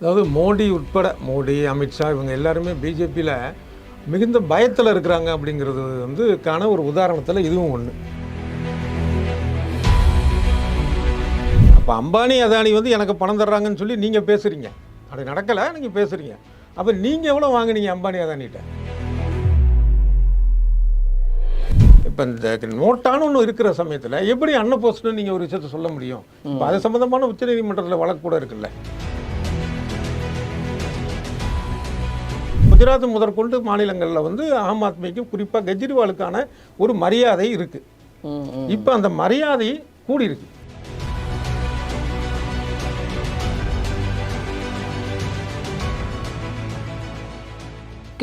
அதாவது மோடி உட்பட அமித்ஷா இவங்க எல்லாருமே பிஜேபியில் மிகுந்த பயத்தில் இருக்கிறாங்க அப்படிங்கிறது கான ஒரு உதாரணத்தில் இதுவும் ஒன்று. அப்போ அம்பானி அதானி எனக்கு பணம் தர்றாங்கன்னு சொல்லி நீங்கள் பேசுகிறீங்க, அப்படி நடக்கலை, நீங்கள் பேசுகிறீங்க. அப்போ நீங்கள் எவ்வளோ வாங்கினீங்க அம்பானி அதானிகிட்ட? இப்போ இந்த நோட்டான ஒன்று இருக்கிற சமயத்தில் எப்படி அன்னபோஸ்ட்னு நீங்கள் ஒரு விஷயத்தை சொல்ல முடியும்? இப்போ அது சம்மந்தமான உச்சநீதிமன்றத்தில் வழக்கு கூட இருக்குல்ல. குஜராத் முதற்கொண்டு மாநிலங்களில் ஆம் ஆத்மிக்கு குறிப்பாக கெஜ்ரிவாலுக்கான ஒரு மரியாதை இருக்கு. இப்போ அந்த மரியாதை கூடி இருக்கு.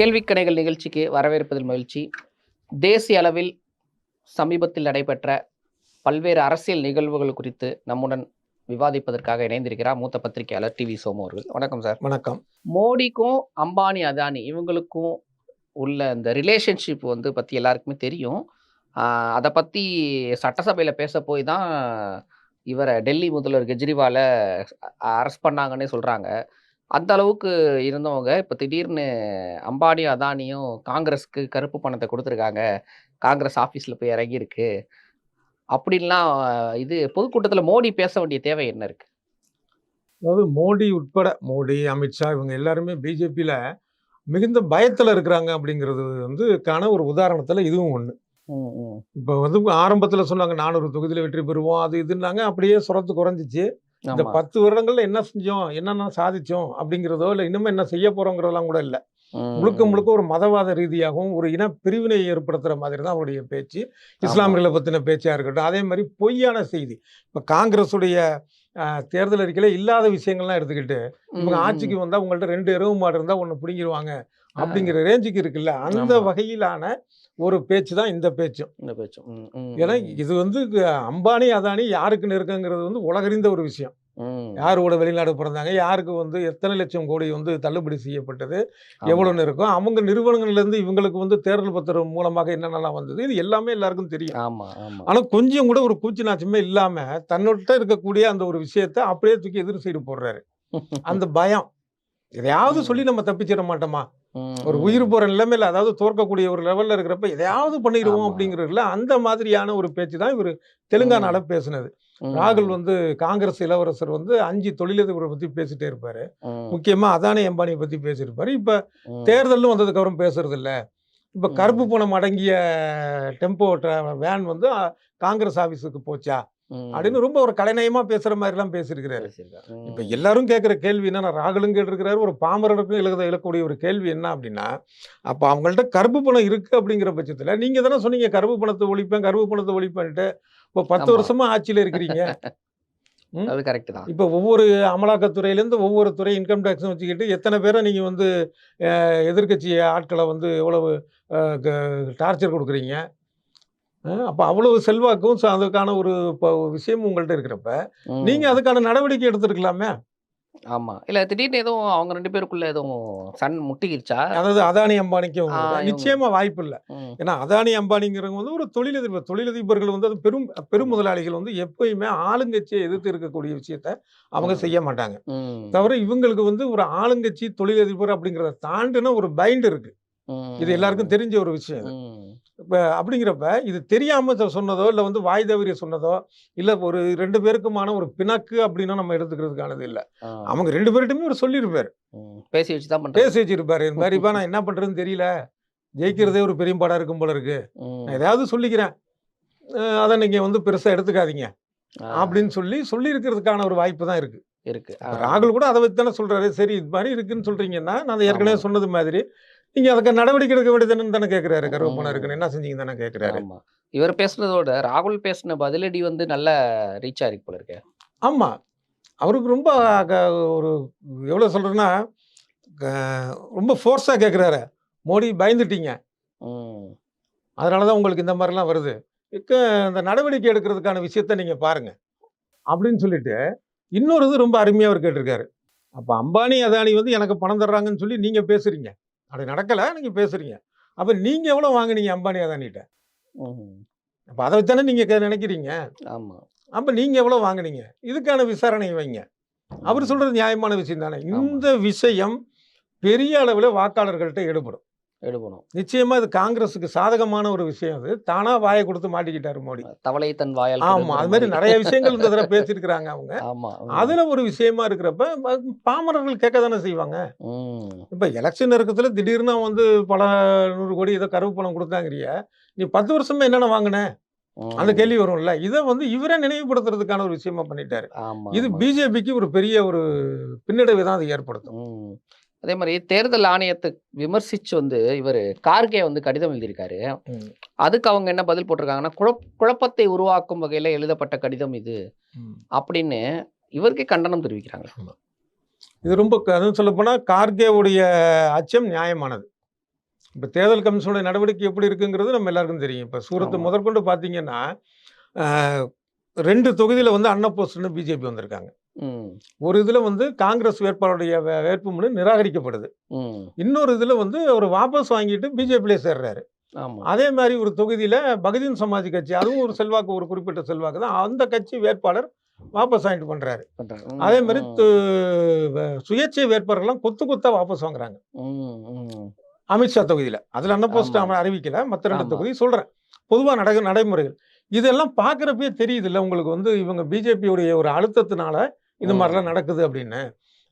கேள்விக்கணைகள் நிகழ்ச்சிக்கு வரவேற்பதில் மகிழ்ச்சி. தேசிய அளவில் சமீபத்தில் நடைபெற்ற பல்வேறு அரசியல் நிகழ்வுகள் குறித்து நம்முடன் விவாதிப்பதற்காக இணைந்திருக்கிறார் மூத்த பத்திரிகையாளர் டிவி சோமு அவர்கள். வணக்கம் சார். வணக்கம். மோடிக்கும் அம்பானி அதானி இவங்களுக்கும் உள்ள இந்த ரிலேஷன்ஷிப் பற்றி எல்லாருக்குமே தெரியும். அதை பற்றி சட்டசபையில் பேச போய் தான் இவரை டெல்லி முதல்வர் கெஜ்ரிவாலை அரெஸ்ட் பண்ணாங்கன்னே சொல்கிறாங்க. அந்த அளவுக்கு இருந்தவங்க இப்போ திடீர்னு அம்பானி அதானியும் காங்கிரஸுக்கு கருப்பு பணத்தை கொடுத்துருக்காங்க, காங்கிரஸ் ஆஃபீஸில் போய் இறங்கியிருக்கு அப்படின்லாம் இது பொதுக்கூட்டத்தில் மோடி பேச வேண்டிய தேவை என்ன இருக்கு? அதாவது மோடி உட்பட அமித்ஷா இவங்க எல்லாருமே பிஜேபியில் மிகுந்த பயத்தில் இருக்கிறாங்க அப்படிங்கிறது கான ஒரு உதாரணத்தில் இதுவும் ஒன்று. இப்போ ஆரம்பத்தில் சொன்னாங்க 400 தொகுதியில் வெற்றி பெறுவோம், அது இதுன்னாங்க. அப்படியே சுரத்து குறைஞ்சிச்சு. இந்த 10 வருடங்கள்ல என்ன செஞ்சோம், என்னென்ன சாதிச்சோம் அப்படிங்கிறதோ இல்லை இன்னும் என்ன செய்ய போறோங்கிறதெல்லாம் கூட இல்லை. முழுக்க முழுக்க ஒரு மதவாத ரீதியாகவும் ஒரு இன பிரிவினை ஏற்படுத்துகிற மாதிரி தான் அவருடைய பேச்சு. இஸ்லாமியர்களை பற்றின பேச்சாக இருக்கட்டும், அதே மாதிரி பொய்யான செய்தி. இப்போ காங்கிரஸுடைய தேர்தல் அறிக்கையில் இல்லாத விஷயங்கள்லாம் எடுத்துக்கிட்டு இவங்க ஆட்சிக்கு வந்தால் உங்கள்கிட்ட 2 எருவு மாடு இருந்தால் ஒன்று பிடிங்கிடுவாங்க அப்படிங்கிற ரேஞ்சுக்கு இருக்குல்ல, அந்த வகையிலான ஒரு பேச்சு தான் இந்த பேச்சும். ஏன்னா இது அம்பானி அதானி யாருக்கு நெருக்கங்கிறது உலகறிந்த ஒரு விஷயம். யாரோட வெளிநாடு பிறந்தாங்க, யாருக்கு எத்தனை லட்சம் கோடி தள்ளுபடி செய்யப்பட்டது, எவ்வளவு நெருக்கம், அவங்க நிறுவனங்கள்லேருந்து இவங்களுக்கு தேர்தல் பத்திரம் மூலமாக என்னென்னலாம் வந்தது, இது எல்லாமே எல்லாருக்கும் தெரியும். ஆனால் கொஞ்சம் கூட ஒரு கூச்சி நாச்சமே இல்லாம தன்னோட்ட இருக்கக்கூடிய அந்த ஒரு விஷயத்தை அப்படியே தூக்கி எதிர் சைடு போடுறாரு. அந்த பயம், எதையாவது சொல்லி நம்ம தப்பிச்சிட மாட்டோமா, ஒரு உயிர் போற நிலைமையில, அதாவது தோற்கக்கூடிய ஒரு லெவல்ல இருக்கிறப்ப எதையாவது பண்ணிடுவோம் அப்படிங்கிறதுல அந்த மாதிரியான ஒரு பேச்சு தான் இவர் தெலுங்கானால பேசுனது. ராகுல் காங்கிரஸ் இளவரசர் 5 தொழிலதிபரை பத்தி பேசிட்டே இருப்பாரு, முக்கியமா அதானி அம்பானியை பத்தி பேசியிருப்பாரு. இப்ப தேர்தலும் வந்ததுக்கு அப்புறம் பேசுறது இல்ல. இப்ப கருப்பு பணம் அடங்கிய டெம்போ வேன் காங்கிரஸ் ஆபீஸுக்கு போச்சா அப்படின்னு ரொம்ப ஒரு கலைநயமா பேசுற மாதிரி எல்லாம் பேசியிருக்கிறாரு. இப்ப எல்லாரும் கேட்கிற கேள்வி என்ன, ராகுலும் கேட்டிருக்கிறாரு, ஒரு பாமரருக்கும் எழக்கூடிய ஒரு கேள்வி என்ன அப்படின்னா, அப்ப அவங்கள்ட்ட கருப்பு பணம் இருக்கு அப்படிங்கிற பட்சத்துல நீங்க தானே சொன்னீங்க கருப்பு பணத்தை ஒழிப்பேன்ட்டு. இப்போ 10 வருஷமா ஆட்சியில இருக்கிறீங்க. அது கரெக்ட் தான். இப்போ ஒவ்வொரு அமலாக்கத்துறையிலேருந்து ஒவ்வொரு துறை இன்கம் டேக்ஸும் வச்சுக்கிட்டு எத்தனை பேரை நீங்கள் எதிர்கட்சி ஆட்களை எவ்வளவு டார்ச்சர் கொடுக்குறீங்க. அப்போ அவ்வளவு செல்வாக்கும் அதுக்கான ஒரு விஷயமும் உங்கள்கிட்ட இருக்கிறப்ப நீங்கள் அதுக்கான நடவடிக்கை எடுத்துருக்கலாமே. ஆமா, இல்ல திடீர்னு எதுவும் அவங்க 2 பேருக்குள்ள எதுவும் சன் முட்டிக்கிச்சா? அதாவது அதானி அம்பானிக்கும் நிச்சயமா வாய்ப்பு இல்லை. ஏன்னா அதானி அம்பானிங்கிறவங்க ஒரு தொழிலதிபர்கள் அது பெரும் முதலாளிகள் எப்பயுமே ஆளுங்கட்சியை எதிர்த்து இருக்கக்கூடிய விஷயத்த அவங்க செய்ய மாட்டாங்க. தவிர இவங்களுக்கு ஒரு ஆளுங்கட்சி தொழிலதிபர் அப்படிங்கிறத தாண்டின ஒரு பைண்ட் இருக்கு. இது எல்லாருக்கும் தெரிஞ்ச ஒரு விஷயம். இப்போ அப்படிங்கிறப்ப இது தெரியாம சொன்னதோ இல்லை வாய் தவறிய சொன்னதோ இல்லை ஒரு 2 பேருக்குமான ஒரு பிணக்கு அப்படின்னா நம்ம எடுத்துக்கிறதுக்கானது இல்லை. அவங்க 2 பேர்கிட்டயுமே ஒரு சொல்லியிருப்பாரு, பேசி வச்சிருப்பாரு. இந்த மாதிரிப்பா நான் என்ன பண்றதுன்னு தெரியல, ஜெயிக்கிறதே ஒரு பெரிய பாடா இருக்கும் போல இருக்கு, நான் ஏதாவது சொல்லிக்கிறேன், அதை நீங்க பெருசா எடுத்துக்காதீங்க அப்படின்னு சொல்லி இருக்கிறதுக்கான ஒரு வாய்ப்பு தான் இருக்கு. ராகுல் கூட அதை வச்சு தானே சொல்றாரு. சரி இது மாதிரி இருக்குன்னு சொல்றீங்கன்னா நான் ஏற்கனவே சொன்னது மாதிரி நீங்க அதுக்கு நடவடிக்கை எடுக்க வேண்டியதுன்னு தானே கேட்கிறாரு. கருப்பு பணம் இருக்குன்னு என்ன செஞ்சீங்க தானே கேட்கிறாரு. இவர் பேசுனதோட ராகுல் பேசின பதிலடி நல்லா ரீச் ஆயிருக்கு போல இருக்கு. ஆமா, அவருக்கு ரொம்ப ஒரு எவ்வளவு சொல்றேன்னா ரொம்ப ஃபோர்ஸா கேட்கிறாரு. மோடி பயந்துட்டீங்க, அதனாலதான் உங்களுக்கு இந்த மாதிரிலாம் வருது, இந்த நடவடிக்கை எடுக்கிறதுக்கான விஷயத்த நீங்க பாருங்க அப்படின்னு சொல்லிட்டு இன்னொரு இது ரொம்ப அருமையா அவர் கேட்டிருக்காரு. அப்ப அம்பானி அதானி எனக்கு பணம் தர்றாங்கன்னு சொல்லி நீங்க பேசுறீங்க, அப்படி நடக்கலை, நீங்கள் பேசுகிறீங்க. அப்போ நீங்கள் எவ்வளோ வாங்கினீங்க அம்பானி அதானிகிட்ட? அப்போ அதை வச்சானே நீங்கள் நினைக்கிறீங்க. ஆமாம். அப்போ நீங்கள் எவ்வளோ வாங்கினீங்க, இதுக்கான விசாரணை வைங்க. அவர் ம். சொல்றது நியாயமான விஷயம் தானே. ஆமா. இந்த விஷயம் பெரிய அளவுல வாக்காளர்கள்ட்ட எடுபடும். எடுபடும். நிச்சயமா இது காங்கிரஸுக்கு சாதகமான ஒரு விஷயம் அது. தானா வாய குடுத்து மாட்டிக்கிட்டாரு மோடி. தவளை தன் வாயால் ஆமா. கெடுங்கிற அது மாரி மாரி. நெறைய விஷயங்கள் இந்த தடவ பேசியிருக்கிறாங்க அவங்க. ஆமா. அதுல ஒரு விஷயமா இருக்கிறப்ப, பாமரர்கள் கேட்க தானே செய்வாங்க. ம். இப்ப எலக்ஷன் நெருக்கத்துல திடீர்னு அவன் வந்து பல 100 கோடி ஏதோ கருப்பு பணம் குடுத்தாங்கிறியே, நீ 10 வருஷமா என்னென்ன வாங்குன? அந்த ம். கேள்வி வரும்ல. இத வந்து இவரே நினைவுபடுத்துறதுக்கான ஒரு விஷயமா பண்ணிட்டாரு. ஆமா, இது ஆமா. பிஜேபிக்கு ஒரு பெரிய ஒரு பின்னடைவை தான் அது ஏற்படுத்தும். ம். அதே மாரி தேர்தல் ஆணையத்த விமர்சிச்சு வந்து இவரு கார்கே வந்து கடிதம் எழுதியிருக்காரு. ம். அதுக்கு அவங்க என்ன பதில் போட்டிருக்காங்கன்னா, குழப்பத்தை உருவாக்கும் வகையில எழுதப்பட்ட கடிதம் இது ம். அப்படின்னு இவருக்கே கண்டனம் தெரிவிக்கிறாங்க. ஆமா. இது ரொம்ப அதுவும் சொல்லப்போனா கார்கேவுடைய அச்சம் நியாயமானது. இப்ப தேர்தல் கமிஷனுடைய நடவடிக்கை எப்படி இருக்குங்கிறது நம்ம எல்லாருக்கும் தெரியும். இப்ப சூரத் ஆமா. முதற்கொண்டு பார்த்தீங்கன்னா, அ 2 தொகுதியில வந்து அன்அப்போஸ்ட்ன்னு பிஜேபி வந்திருக்காங்க. ம். ஒரு இதுல வந்து காங்கிரஸ் வேட்பாளருடைய வேட்புமனு நிராகரிக்கப்படுது. ம். இன்னொரு இதுல வந்து அவரு வாபஸ் வாங்கிட்டு பிஜேபியிலே சேர்றாரு. ஆமா. அதே மாரி ஒரு தொகுதியில பகுஜன் சமாஜ் கட்சி, அதுவும் ஒரு செல்வாக்கு ஒரு குறிப்பிட்ட செல்வாக்கு தான். அந்த கட்சி வேட்பாளர் வாபஸ் வாங்கிட்டு பண்றாரு. பண்றாங்க. அதே ம். மாரி ம். சுயேட்சை வேட்பாளர்கள்லாம் கொத்து கொத்தா வாபஸ் வாங்குறாங்க. ம். ம். அமித்ஷா தொகுதியில. அதுல அன்அப்போஸ்ட் ஆமா, அவன் அறிவிக்கல. மத்த 2 ஆமா. தொகுதி சொல்றேன். பொதுவா நடைமுறைகள். இதெல்லாம் பார்க்கிறப்பயே தெரியுதுல்ல உங்களுக்கு வந்து இவங்க பிஜேபியுடைய ஒரு அழுத்தத்தினால இந்த மாரிலாம் ம். நடக்குது அப்படின்னு.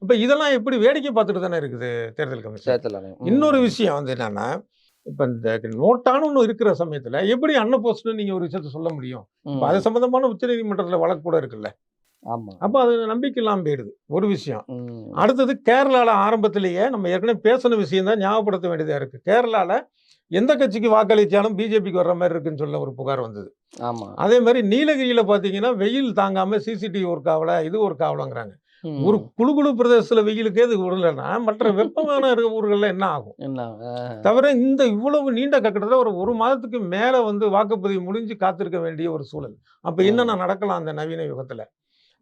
இப்ப இதெல்லாம் எப்படி வேடிக்கை பார்த்துட்டு தானே இருக்குது தேர்தல் கமிஷன். தேர்தல் ஆணையம். இன்னொரு ம். விஷயம் வந்து என்னன்னா, இப்ப இந்த நோட்டான்னு ஒண்ணு இருக்கிற சமயத்துல எப்படி அன்அப்போஸ்ட்ன்னு நீங்க ஒரு விஷயத்த சொல்ல முடியும்? இப்ப அது ம். சம்பந்தமான உச்சநீதிமன்றத்துல வழக்கு கூட இருக்குல்ல. ஆமா. அப்ப அது நம்பிக்கை இல்லாம போயிடுது. ஒரு விஷயம். ம். அடுத்தது கேரளால ஆரம்பத்திலேயே நம்ம ஏற்கனவே பேசின விஷயம் தான் ஞாபகப்படுத்த வேண்டியதா இருக்கு. கேரளால எந்த கட்சிக்கு வாக்களிச்சாலும் பிஜேபிக்கு வர்ற மாரி இருக்குன்னு சொல்ல ஒரு புகார் வந்தது. ஆமா. அதே மாரி நீலகிரியில பார்த்தீங்கன்னா, வெயில் தாங்காம சிசிடிவி ஒர்க் ஆவல, இது ஒர்க் ஆவலங்கிறாங்க. ஒரு ம். குளு பிரதேசத்துல வெயிலுக்கே இது விடலன்னா, மற்ற வெப்பமான இருக்க ஊர்கள்ல என்ன ஆகும்? என்ன? தவிர இந்த இவ்வளவு நீண்ட கிட்டத்தட்ட ஒரு 1 மாதத்துக்கு மேல வந்து வாக்குப்பதிவு முடிஞ்சு காத்திருக்க வேண்டிய ஒரு சூழல். அப்ப ம். என்னென்ன நடக்கலாம் அந்த நவீன யுகத்துல?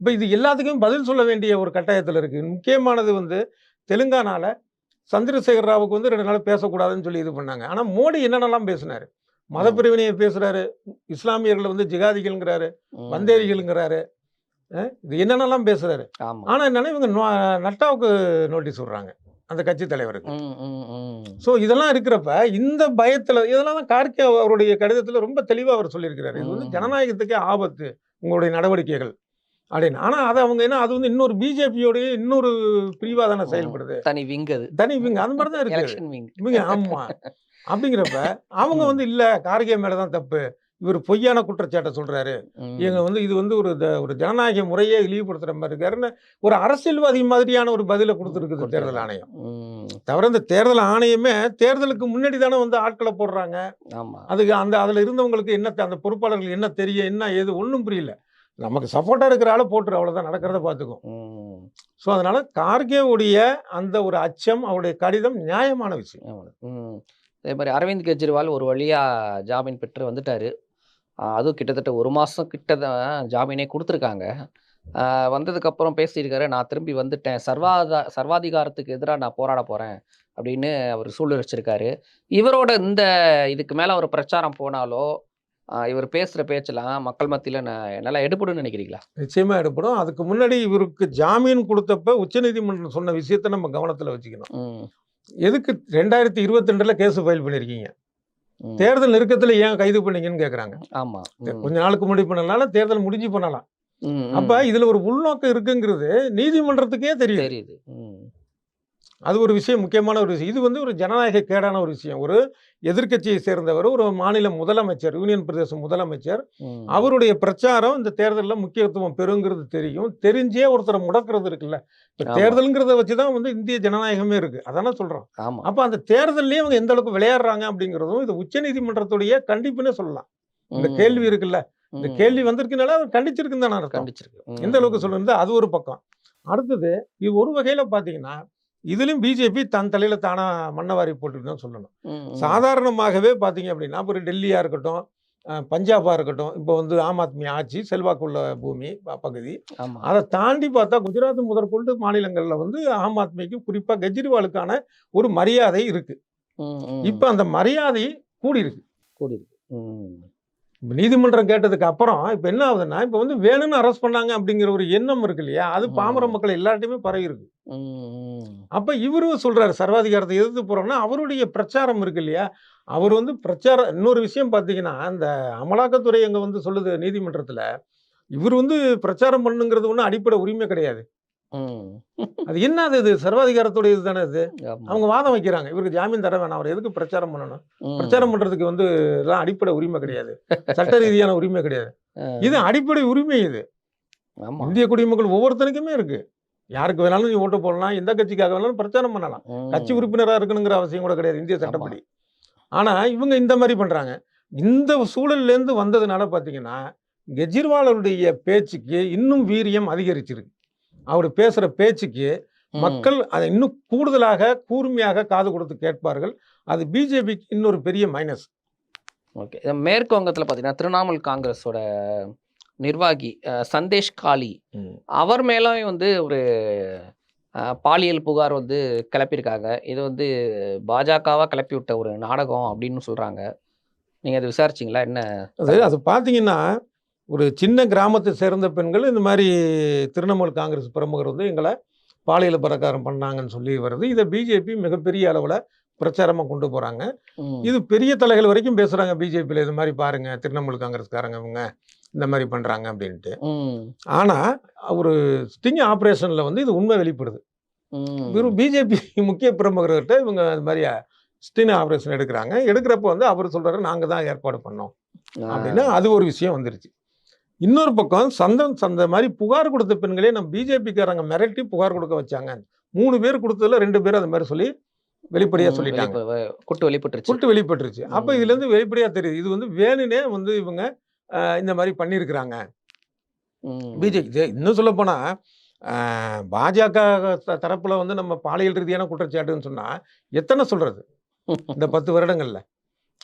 இப்ப இது எல்லாத்துக்கும் பதில் சொல்ல வேண்டிய ஒரு கட்டாயத்துல இருக்கு. முக்கியமானது வந்து தெலுங்கானால சந்திரசேகர ராவுக்கு வந்து 2 நாள் பேசக்கூடாதுன்னு சொல்லி இது பண்ணாங்க. ஆனா மோடி என்னென்னலாம் பேசினாரு? மத ம். பிரிவினைய பேசுறாரு. இஸ்லாமியர்கள வந்து ஜிகாதிகள்ங்கிறாரு. ம். வந்தேரிகள்ங்கிறாரு. இது என்னென்னலாம் பேசுறாரு. ஆமா. ஆனா என்னன்னா இவங்க நட்டாவுக்கு நோட்டீஸ் விடுறாங்க. அந்த கட்சி தலைவருக்கு. ம். ம். ம். ஸோ இதெல்லாம் இருக்கிறப்ப, இந்த பயத்துல இதெல்லாம் தான் கார்கே அவருடைய கடிதத்துல ரொம்ப தெளிவா அவர் சொல்லியிருக்கிறாரு. இது வந்து ம். ஜனநாயகத்துக்கே ஆபத்து. உங்களுடைய நடவடிக்கைகள். அப்படின்னு. ஆனா அத அவங்க என்ன அது வந்து இன்னொரு பிஜேபியோடைய இன்னொரு பிரிவா தானே ம். செயல்படுது. தனி விங் அது. தனி இவங்க அது மாரி தான் இருக்கு அது. Election wing. இவங்க ஆமா. அப்படிங்கிறப்ப, அவங்க ம். வந்து இல்ல கார்கே மேல தான் தப்பு. இவரு பொய்யான குற்றச்சாட்ட சொல்றாரு. இவங்க ம். வந்து இது வந்து ஒரு ஜனநாயக முறையே இழிவுபடுத்துற மாரி இருக்காருன்னு, ஒரு அரசியல்வாதி மாதிரியான ஒரு பதில ம். குடுத்திருக்குது தேர்தல் குடுத்துருக்காங்க. ஆணையம். ம். தவிர இந்த தேர்தல் ஆணையமே தேர்தலுக்கு முன்னாடி தானே வந்து ஆட்கள போடுறாங்க. ஆமா. அதுக்கு அதுல இருந்தவங்களுக்கு என்ன அந்த பொறுப்பாளர்களுக்கு என்ன தெரியும்? என்ன ஏது? ஒண்ணும் புரியல. நமக்கு சப்போர்ட்டா இருக்கிற ஆள போட்டுரு அவ்வளோதான் நடக்கிறத பார்த்துக்கும். ம். ஸோ அதனால கார்கேவுடைய அந்த ஒரு அச்சம், அவருடைய கடிதம் நியாயமான விஷயம். ஆமா. ம். அதே மாரி அரவிந்த் கெஜ்ரிவால் ஒரு வழியா ஜாமீன் பெற்று வந்துட்டாரு. அதுவும் கிட்டத்தட்ட 1 மாசம் கிட்ட தான் ஜாமீனே குடுத்துருக்காங்க. வந்ததுக்கப்புறம் பேசியிருக்காரு, "நான் திரும்பி வந்துட்டேன். சர்வாதிகாரத்துக்கு எதிரா நான் போராட போறேன்." அப்படின்னு அவரு சூளுரைச்சிருக்காரு. இவரோட இதுக்கு மேல ஒரு பிரச்சாரம் போனாலோ, இவர் பேசுற பேச்செல்லாம் மக்கள் மத்தியில நல்லா எடுபடும்னு நினைக்கிறீங்களா? நிச்சயமா எடுப்படும். அதுக்கு முன்னாடி இவருக்கு ஜாமீன் குடுத்தப்ப உச்சநீதிமன்றம் சொன்ன விஷயத்த நம்ம கவனத்துல வச்சுக்கணும். ம். எதுக்கு 2022ல கேஸ் ஃபைல் பண்ணியிருக்கீங்க? ம். தேர்தல் நெருக்கத்துல ஏன் கைது பண்ணீங்கன்னு கேட்கறாங்க. ஆமா. ம். கொஞ்ச நாளுக்கு முன்னாடி பண்ணனால தேர்தல் முடிஞ்சு பண்ணலாம். ம். அப்ப ம். இதுல ஒரு உள்நோக்கம் இருக்குங்கிறது நீதிமன்றத்துக்கே தெரியுது. தெரியுது. ம். அது ஒரு விஷயம் முக்கியமான ஒரு விஷயம். இது வந்து ஒரு ஜனநாயக கேடான ஒரு விஷயம். ஒரு எதிர்க்கட்சியை சேர்ந்தவர், ஒரு மாநில முதலமைச்சர், யூனியன் பிரதேச முதலமைச்சர், ம். அவருடைய பிரச்சாரம் இந்த தேர்தல்ல முக்கியத்துவம் பெறுங்கிறது தெரியும். தெரிஞ்சே ஒருத்தர முடக்குறது இருக்குல்ல. இப்ப ஆமா. தேர்தல்ங்கிறத வச்சு தான் வந்து இந்திய ஜனநாயகமே இருக்கு. அதானே சொல்றோம். ஆமா. அப்ப அந்த தேர்தல்லயே அவங்க எந்த அளவுக்கு விளையாடுறாங்க அப்படிங்கிறதும், இது உச்சநீதிமன்றத்துடைய கண்டிப்புன்னே சொல்லலாம். இந்த கேள்வி ம். இருக்குல்ல. இந்த ம். கேள்வி வந்திருக்குனால அது கண்டிச்சிருக்குன்னு தானே அர்த்தம். கண்டிச்சிருக்கு. எந்த ம். அளவுக்கு ம். சொல்றது அது ஒரு பக்கம். அடுத்தது இது ஒரு வகையில பார்த்தீங்கன்னா, இதிலும் பிஜேபி தன் தலையில தானா மண்ண வாரி போட்டுட்டு தான் சொல்லணும். ம். ம். சாதாரணமாகவே பார்த்தீங்க அப்படின்னா, ஒரு டெல்லியா இருக்கட்டும், பஞ்சாபா இருக்கட்டும், இப்போ வந்து ஆம் ஆத்மி ஆட்சி, செல்வாக்குள்ள பூமி பகுதி. ஆமா. அத தாண்டி பார்த்தா குஜராத் முதற்கொண்டு மாநிலங்கள்ல வந்து ஆம் ஆத்மிக்கு குறிப்பா கெஜ்ரிவாலுக்கான ஒரு மரியாதை இருக்கு. ம். இப்ப ம். அந்த மரியாதை கூடியிருக்கு. கூடியிருக்கு. ம். நீதிமன்றம் கேட்டதுக்கு அப்புறம் இப்ப என்ன ஆகுதுன்னா, இப்ப வந்து வேணும்னு அரெஸ்ட் பண்ணாங்க அப்படிங்கிற ஒரு எண்ணம் இருக்கு இல்லையா? அது பாமர ம். மக்கள் எல்லார்ட்டயுமே பரவி இருக்கு. ம். அப்ப இவரு சொல்றாரு சர்வாதிகாரத்தை எதிர்த்து போறோம்னா, அவருடைய பிரச்சாரம் இருக்கு இல்லையா? அவர் வந்து பிரச்சாரம் இன்னொரு விஷயம் பார்த்தீங்கன்னா, அந்த அமலாக்கத்துறை அங்க வந்து சொல்லுது நீதிமன்றத்துல, இவரு வந்து பிரச்சாரம் பண்ணணுங்கிறது ஒண்ணும் அடிப்படை உரிமை கிடையாது. ம். அது என்னது இது? சர்வாதிகாரத்துடைய இது தானே இது. ஆமா. அவங்க வாதம் வைக்கிறாங்க. இவருக்கு ஜாமீன் தர வேணாம். அவர் எதுக்கு பிரச்சாரம் பண்ணணும்? பிரச்சாரம் ம். பண்றதுக்கு வந்து இதெல்லாம் அடிப்படை உரிமை ம். கிடையாது. சட்ட ரீதியான உரிமை கிடையாது. இது அ. அடிப்படை உரிமை இது. ஆமா. இந்திய குடிமக்கள் ஒவ்வொருத்தனுக்குமே இருக்கு. யாருக்கு வேணாலும் நீ ஓட்டு போடலாம். எந்த கட்சிக்காக வேணாலும் பிரச்சாரம் பண்ணலாம். கட்சி ம். உறுப்பினரா இருக்கணுங்கிற அவசியம் கூட கிடையாது இந்திய ஆமா. சட்டப்படி. ஆனா இவங்க இந்த மாரி பண்றாங்க. இந்த சூழல்லேருந்து வந்ததுனால பார்த்தீங்கன்னா, கெஜ்ரிவாலுடைய பேச்சுக்கு இன்னும் வீரியம் அதிகரிச்சிருக்கு. அவரு பேசுற பேச்சுக்கு ம். மக்கள் அத இன்னும் கூடுதலாக, கூர்மையாக காது கொடுத்து கேட்பார்கள். அது பிஜேபிக்கு இன்னொரு பெரிய மைனஸ். ஓகே. மேற்கு வங்கத்தில பார்த்தீங்கன்னா, திரிணாமுல் காங்கிரஸோட நிர்வாகி சந்தேஷ் காளி ம். அவர் மேலயும் வந்து ஒரு பாலியல் புகார் வந்து கிளப்பியிருக்காங்க. இது வந்து பாஜகவா கிளப்பி விட்ட ஒரு நாடகம் அப்படின்னு சொல்றாங்க. நீங்க அத விசாரிச்சீங்களா? என்ன தகவல்? அது பார்த்தீங்கன்னா, ஒரு சின்ன கிராமத்தை சேர்ந்த பெண்கள் இந்த மாரி திரிணாமுல் காங்கிரஸ் பிரமுகர் வந்து எங்கள பாலியல் பலாத்காரம் பண்ணாங்கன்னு சொல்லி வருது. இத பிஜேபி மிகப்பெரிய அளவுல பிரச்சாரமா கொண்டு போறாங்க. ம். இது பெரிய தலைகள் வரைக்கும் பேசுறாங்க பிஜேபில. இது மாரி பாருங்க திரிணாமுல் காங்கிரஸ்காரங்க இவங்க இந்த மாரி பண்றாங்க அப்டின்ட்டு. ம். ஆனா, ஒரு ஸ்டிங் ஆப்பரேஷன்ல வந்து இது உண்மை வெளிப்படுது. வெறும் ம். பிஜேபி முக்கிய பிரமுகர்கிட்ட இவங்க அது மாரி ஸ்டிங் ஆப்பரேஷன் எடுக்குறாங்க. எடுக்கிறப்போ வந்து அவரு சொல்றாரு, நாங்க தான் ஏற்பாடு பண்ணோம். அப்டின்னா ஆ. அது ஒரு விஷயம் வந்துருச்சு. இன்னொரு பக்கம் அந்த மாரி புகார் குடுத்த பெண்களே நம்ம பிஜேபிக்காரங்க மிரட்டி புகார் குடுக்க வச்சாங்க. 3 பேர் குடுத்ததுல 2 பேர் அது மாரி சொல்லி வெளிப்படையா ம். சொல்லிட்டாங்க. குட்டு வெளிப்பட்டுருச்சு. குட்டு வெளிப்பட்டுருச்சு. அப்ப ம். இதுலேருந்து வெளிப்படையா தெரியுது. இது வந்து வேணுன்னே வந்து இவங்க இந்த மாரி பண்ணியிருக்கிறாங்க. ம். இன்னும் சொல்லப்போனா, அ பாஜக தரப்புல வந்து நம்ம பாலியல் ரீதியான குற்றச்சாட்டுன்னு சொன்னா, எத்தன சொல்றது? இந்த 10 வருடங்கள்ல.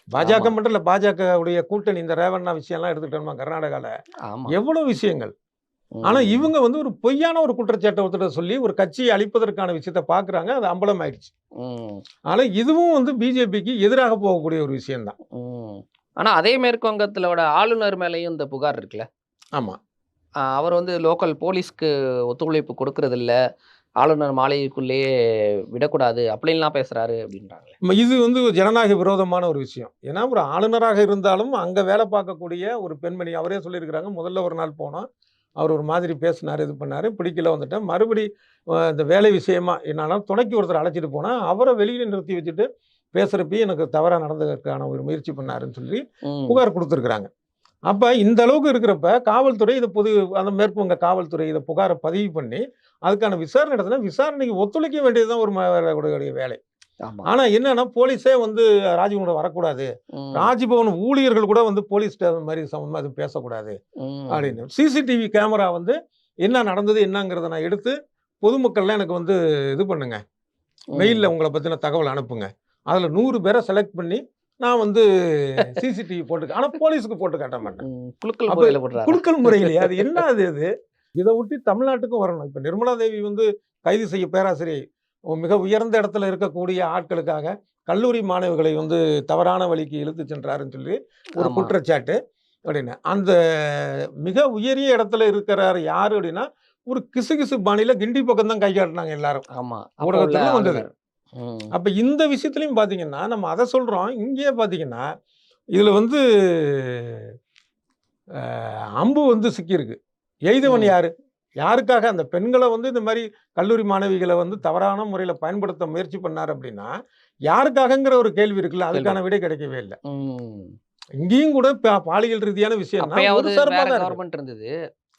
பாஜக ஆமா, மட்டும் இல்ல, பாஜக உடைய கூட்டணி இந்த ரேவண்ணா விஷயம்லாம் எடுத்துக்கிட்டோம்னா கர்நாடகால, ஆமா. எவ்வளவு விஷயங்கள். ஆனா ம். இவங்க வந்து ஒரு பொய்யான ஒரு குற்றச்சாட்ட ஒருத்தர்ட்ட சொல்லி, ஒரு கட்சியை அழிப்பதற்கான விஷயத்த பார்க்குறாங்க. அது அம்பலம் ஆயிடுச்சு. ம். ஆனா இதுவும் வந்து பிஜேபிக்கு எதிராக போகக்கூடிய ஒரு விஷயம் தான். ம். ஆனா அதே மேற்கு வங்கத்திலோட ஆளுநர் மேலயும் இந்த புகார் இருக்குல்ல. ஆமா. அவர் வந்து லோக்கல் போலீஸ்க்கு ஒத்துழைப்பு கொடுக்கறதில்ல. ஆளுநர் மாளிகைக்குள்ளேயே விடக்கூடாது. அப்படின்லாம் பேசுறாரு அப்படின்றாங்களே. இது வந்து ஒரு ஜனநாயக விரோதமான ஒரு விஷயம். ஏன்னா ஒரு ஆளுநராக இருந்தாலும், அங்க வேலை பார்க்கக்கூடிய ஒரு பெண்மணி அவரே சொல்லியிருக்கிறாங்க. முதல்ல ஒரு நாள் போனோம். அவர் ஒரு மாதிரி பேசினாரு, இது பண்ணாரு. பிடிக்கல வந்துட்டேன். மறுபடி இந்த வேலை விஷயமா என்னன்னா துணைக்கு ஒருத்தர அழைச்சிட்டு போனேன். அவர வெளியில நிறுத்தி வச்சுட்டு பேசுறப்பயே எனக்கு தவறா நடந்ததற்கான ஒரு முயற்சி பண்ணாருன்னு சொல்லி ம். புகார் குடுத்துருக்காங்க. அப்ப இந்த அளவுக்கு இருக்கிறப்ப, காவல்துறை இத அந்த மேற்கு வங்க காவல்துறை இத புகார பதிவு பண்ணி, அதுக்கான விசாரணை நடத்தினா, விசாரணைக்கு ஒத்துழைக்க வேண்டியது தான் ஒரு அவர்களுடைய வேலை. ஆமா. ஆனா என்னன்னா, போலீஸே வந்து ராஜ்பவன் வரக்கூடாது. ம். ராஜ்பவன் ஊழியர்கள் கூட வந்து போலீஸ்ட்ட அது மாரி சம்மந்தமா எதுவும் பேசக்கூடாது ம். அப்படின்னு. சிசிடிவி கேமரா வந்து என்ன நடந்தது என்னங்கிறத நான் எடுத்து பொதுமக்கள்லாம் எனக்கு வந்து இது பண்ணுங்க. மெயில்ல ம். உங்கள பத்தின தகவல் அனுப்புங்க. அதுல 100 பேர செலக்ட் பண்ணி நான் வந்து சிசிடிவி போட்டு ஆனா போலீஸ்க்கு போட்டு காட்ட மாட்டேன். ம். குலுக்கல் அப்ப முறையில போடுறாரா? குலுக்கல் முறையிலயா? அது என்ன அது? இத ஒட்டி தமிழ்நாட்டுக்கும் வரணும். இப்ப நிர்மலா தேவி வந்து கைது செய்ய பேராசிரியை மிக உயர்ந்த இடத்துல இருக்கக்கூடிய ஆட்களுக்காக கல்லூரி மாணவிகளை வந்து தவறான வழிக்கு இழுத்துச் சென்றாருன்னு சொல்லி ஒரு ஆமா, குற்றச்சாட்டு அப்படின்னு. அந்த மிக உயரிய இடத்துல இருக்கிறார் யாரு அப்படின்னா, ஒரு கிசுகிசு பாணியில கிண்டி பக்கம் தான் கை காட்டுனாங்க எல்லாரும். ஆமா. அப்போ உள்ள ஊடகத்திலும் வந்தது. ஆளுநர். ம். அப்ப இந்த விஷயத்திலயும் பார்த்தீங்கன்னா, நம்ம அத சொல்றோம். இங்கேயே பார்த்தீங்கன்னா, இதுல வந்து அ அம்பு வந்து சிக்கியிருக்கு. எய்தவன் ம். யாரு? யாருக்காக அந்த பெண்கள வந்து இந்த மாரி கல்லூரி மாணவிகள வந்து தவறான முறையில பயன்படுத்த முயற்சி பண்ணாரு அப்டின்னா, யாருக்காகங்கிற ஒரு கேள்வி இருக்குல்ல. கேள்வி. அதுக்கான விடை கிடைக்கவே இல்ல. ம். இங்கேயும் கூட பாலியல் ரீதியான விஷயம் தான் ஒரு அப்பயாவது சார்பா வேற தான் இருக்கு. கவர்ன்மெண்ட் இருந்தது.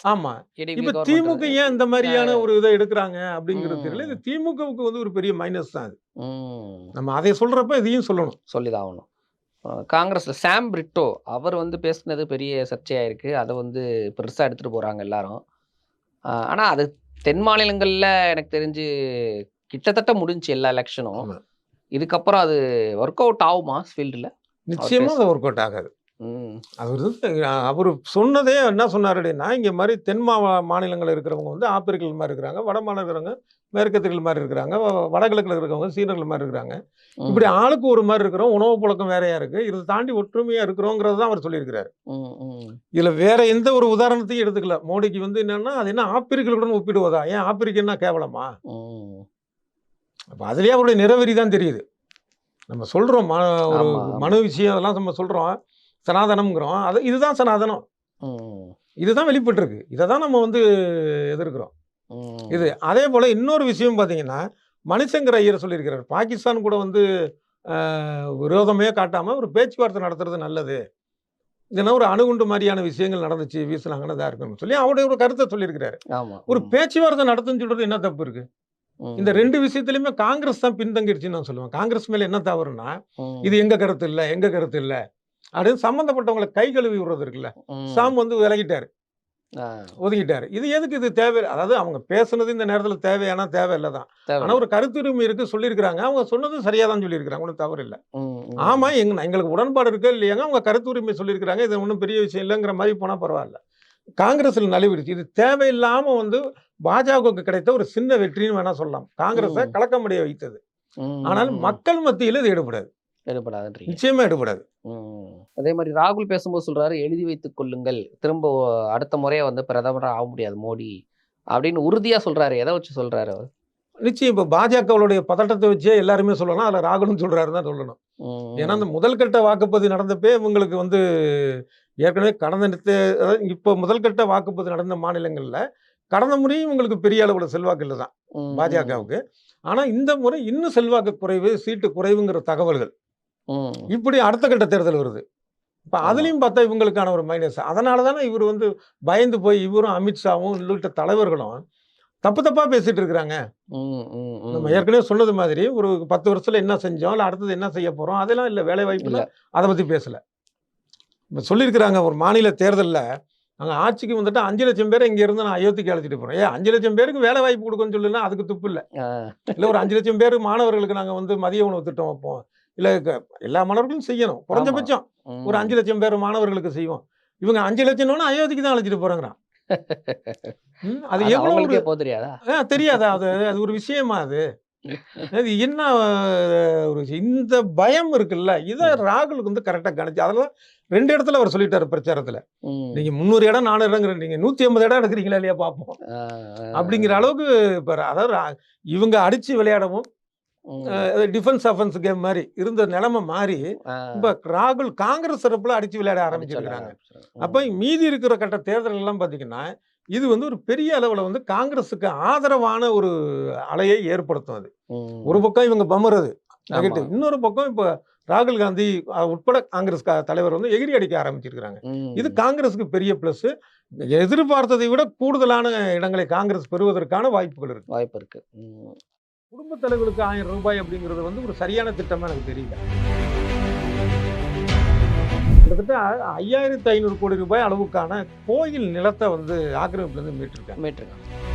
ஆமா. ஏடிஎம்கே இப்ப கவர்ன்மெண்ட் திமுக இருந்தது. ஏன் இந்த அ மாரியான ஒரு இத எடுக்குறாங்க அப்டிங்கிறது தெரியல. இது ம். திமுகவுக்கு வந்து ஒரு பெரிய மைனஸ் தான் அது. ம். நம்ம அதை சொல்றப்ப இதையும் சொல்லணும். சொல்லி தான் ஆவணும். காங்கிரஸ்ல சாம் பிரிட்டோ அவர் வந்து பேசினது பெரிய சர்ச்சையாயிருக்கு. அத வந்து பெருசா எடுத்துட்டு போறாங்க எல்லாரும். ஆனா அது தென் மாநிலங்கள்ல எனக்கு தெரிஞ்சு கிட்டத்தட்ட முடிஞ்சுச்சு எல்லா எலக்ஷனும். ஆமா. இதுக்கப்புறம் அது ஒர்க் அவுட் ஆகுமா ஃபீல்டுல? அவர் நிச்சயமா அது பேசுறது. ஒர்க் அவுட் ஆகாது. ம். அவர் வந்து அவர் சொன்னதே என்ன சொன்னார் அப்படின்னா, இங்க மாரி தென் மாநிலங்கள்ல இருக்கிறவங்க வந்து ஆப்பிரிக்கர்கள் மாரி இருக்கிறாங்க. வட மாநிலம் இருக்கிறவங்க மேற்கத்தியர்கள் மாரி இருக்கிறாங்க. வடகிழக்குல இருக்கிறவங்க சீனர்கள் மாரி இருக்கிறாங்க. இப்படி ம். ஆளுக்கு ஒரு மாரி இருக்கிறோம். உணவு பழக்கம் வேறையா இருக்கு. இத தாண்டி ஒற்றுமையா இருக்கிறோங்கிறது தான் அவர் சொல்லியிருக்கிறாரு. ம். ம். இதுல வேற எந்த ஒரு உதாரணத்தையும் எடுத்துக்கல. மோடிக்கு வந்து என்னன்னா, அது என்ன ஆப்பிரிக்கர்களுடன் ஒப்பிடுவதா? ஏன் ஆப்பிரிக்கன்னா கேவலமா? ம். அப்ப அதிலேயே அவருடைய நிறவெறி தான் தெரியுது. நம்ம சொல்றோம் ஒரு ஆமா, மனு ஆமா. விஷயம் அதெல்லாம் நம்ம சொல்றோம். சனாதனம்ங்கிறோம். இதுதான் சனாதனம். ம். இதுதான் வெளிப்பட்டிருக்கு. இத தான் நம்ம வந்து எதிர்க்கிறோம். இது. ம். அதேபோல இன்னொரு விஷயம் பார்த்தீங்கன்னா, மணிசங்கர் ஐயர் சொல்லியிருக்கிறார். பாகிஸ்தான் கூட வந்து அ விரோதமே காட்டாம ஒரு பேச்சுவார்த்தை நடத்துறது நல்லது. இல்லன்னா ஒரு அணுகுண்டு மாரியான விஷயங்கள் நடந்துச்சு, வீசுனாங்கன்னா இதா இருக்கும்னு சொல்லி அவருடைய ஒரு கருத்த சொல்லியிருக்கிறாரு. ஆமா. ஒரு ம். பேச்சுவார்த்தை நடத்துன்னு சொல்றது என்ன தப்பு இருக்கு? இந்த ம். 2 விஷயத்திலயுமே காங்கிரஸ் தான் பின்தங்கிருச்சுன்னு நான் சொல்லுவேன். காங்கிரஸ் மேல என்ன தவறுன்னா, ம். இது எங்க கருத்து இல்ல, எங்க கருத்து இல்ல. அப்படின்னு சம்மந்தப்பட்டவங்கள கை கழுவி விடுறது இருக்குல்ல. ம். சாம் வந்து விலகிட்டாரு. ஆ. ஒதுக்கிட்டாரு. இது எதுக்கு இது தேவை? அதாவது அவங்க பேசுனது இந்த நேரத்தில தேவையானா தேவையில்ல தான். ஆனா தேவையில்ல. ஒரு கருத்துரிமை இருக்கு சொல்லியிருக்கிறாங்க. அவங்க சொன்னதும் சரியா தான் சொல்லியிருக்கிறாங்க. ஒண்ணும் தவறு இல்ல. ம். ஆமா, ம். எங்களுக்கு உடன்பாடு இருக்கோ இல்லையாங்க, அவங்க கருத்துரிமை சொல்லியிருக்கிறாங்க. இது ஒண்ணும் பெரிய விஷயம் இல்லங்கிற மாரி போனா பரவால்ல. காங்கிரஸ்ல நலிவிடுச்சு. இது தேவையில்லாம வந்து பாஜகவுக்கு கிடைத்த ஒரு சின்ன வெற்றின்னு வேணா சொல்லலாம். காங்கிரஸ ம். கலக்கமடைய வைத்தது. ஆனால் ம். மக்கள் மத்தியில இது எடுபடாது. எடுபடாதுன்றீங்க. நிச்சயமா எடுபடாது. ம். அதே மாரி ராகுல் பேசும்போது சொல்றாரு, "எழுதி வைத்துக் கொள்ளுங்கள். திரும்ப அடுத்த முறையா வந்து பிரதமரா ஆக முடியாது மோடி." அப்படின்னு உறுதியா சொல்றாரு. எத வச்சு சொல்றாரு அவரு? நிச்சயம் இப்ப பாஜகவுடைய பதட்டத்த வச்சே எல்லாருமே சொல்லலாம். அதுல ராகுலும் சொல்றாருன்னு தான் சொல்லணும். ஏன்னா, அந்த ம். முதல் கட்ட வாக்குப்பதிவு நடந்தப்பயே இவங்களுக்கு வந்து ஏற்கனவே கடந்த அதாவது இப்ப முதல் கட்ட வாக்குப்பதிவு நடந்த மாநிலங்கள்ல, கடந்த முறையும் இவங்களுக்கு பெரிய அளவுல செல்வாக்கு இல்ல தான் ம். ம். பாஜகவுக்கு. ஆனா இந்த முறை இன்னும் செல்வாக்கு குறைவு, சீட்டு குறைவுங்கிற தகவல்கள். ம். இப்படி அடுத்த கட்ட தேர்தல் வருது. இப்ப ஆமா. அதுலயும் பார்த்தா இவங்களுக்கான ஒரு மைனஸ். அதனால தானே இவரு வந்து பயந்து போய் இவரும் அமித்ஷாவும் உள்ளிட்ட தலைவர்களும் தப்பு தப்பா பேசிட்டு இருக்கிறாங்க. ம். ம். நம்ம ம். ஏற்கனவே சொன்னது மாதிரி ஒரு 10 வருஷத்துல என்ன செஞ்சோம், இல்ல அடுத்தது என்ன செய்ய போறோம், அதெல்லாம் இல்ல. வேலைவாய்ப்புல இல்ல. அத பத்தி பேசல. இப்ப சொல்லியிருக்கிறாங்க ஒரு மாநில தேர்தல்ல, நாங்க ஆட்சிக்கு வந்துட்டு 5,00,000 பேர இங்க இருந்து நான் அயோத்திக்கு அழைச்சிட்டு போறேன். 5,00,000 பேருக்கு வேலை வாய்ப்பு குடுக்கணும்னு சொல்லுனா அதுக்கு துப்பு இல்ல. ஆ. இல்ல ஒரு 5,00,000 பேரு மாணவர்களுக்கு நாங்க வந்து மதிய உணவு திட்டம் வைப்போம். இல்ல எல்லா மாணவர்களும் செய்யணும். ஆமா. குறைஞ்சபட்சம் ஒரு ம். 5,00,000 பேர் மாணவர்களுக்கு செய்வோம். இவங்க 5,00,000ன்னோன அயோத்திக்கு தான் அழைச்சிட்டு போறேங்கிறான். அது அது எவ்வளோ ஒரு அவங்களுக்கே தெரியாதா? தெரியாதா? அது அது ஒரு விஷயமா அது? அது என்ன ஒரு இந்த பயம் இருக்குல்ல, இத ம். ராகுலுக்கு வந்து கரெக்ட்டா கணிச்சு அதெல்லாம் 2 இடத்துல அவர் சொல்லிட்டாரு பிரச்சாரத்துல. ம். நீங்க 300 இடம் 400 இடங்கிற நீங்க 150 இடம் எடுக்கிறீங்களா இல்லையா பார்ப்போம். ஆ. ஆ. அப்படிங்கிற அளவுக்கு இப்ப அதாவது இவங்க அடிச்சு விளையாடவும் ம். டிஃபென்ஸ் அஃபென்ஸ் கேம் மாரி இருந்த நிலைமை மாறி, ஆ. இப்ப ராகுல் காங்கிரஸ் தரப்புல அடிச்சு விளையாட அடிச்சு விளையாட ஆரம்பிச்சிருக்கிறாங்க. ஆரம்பிச்சுருவாங்க. அப்ப ம். மீதி இருக்கிற கட்ட தேர்தல் எல்லாம் பார்த்தீங்கன்னா, இது வந்து ஒரு பெரிய அளவுல வந்து காங்கிரஸுக்கு ஆதரவான ஒரு அலையை ஏற்படுத்தும் அது. ஒரு ம். பக்கம் இவங்க பம்புறது ஆமா. நெகட்டிவ். இன்னொரு பக்கம் இப்ப ராகுல் காந்தி உட்பட காங்கிரஸ் தலைவர் வந்து எகிறி அடிக்க ஆரம்பிச்சிருக்கிறாங்க. இது ம். காங்கிரஸுக்கு பெரிய பிளஸ். எதிர்பார்த்ததை விட கூடுதலான இடங்களை காங்கிரஸ் பெறுவதற்கான வாய்ப்புகள் இருக்கு. வாய்ப்பு இருக்கு. ம். குடும்பத் தலைவர்களுக்கு ரூ. 1000 அப்படிங்கிறது வந்து ஒரு சரியான திட்டமா எனக்கு தெரியல. கிட்டத்தட்ட 5,500 கோடி ரூபாய் அளவுக்கான கோயில் நிலத்த வந்து ஆக்கிரமிப்புல இருந்து மீட்டிருக்காங்க. மீட்டுருக்காங்க.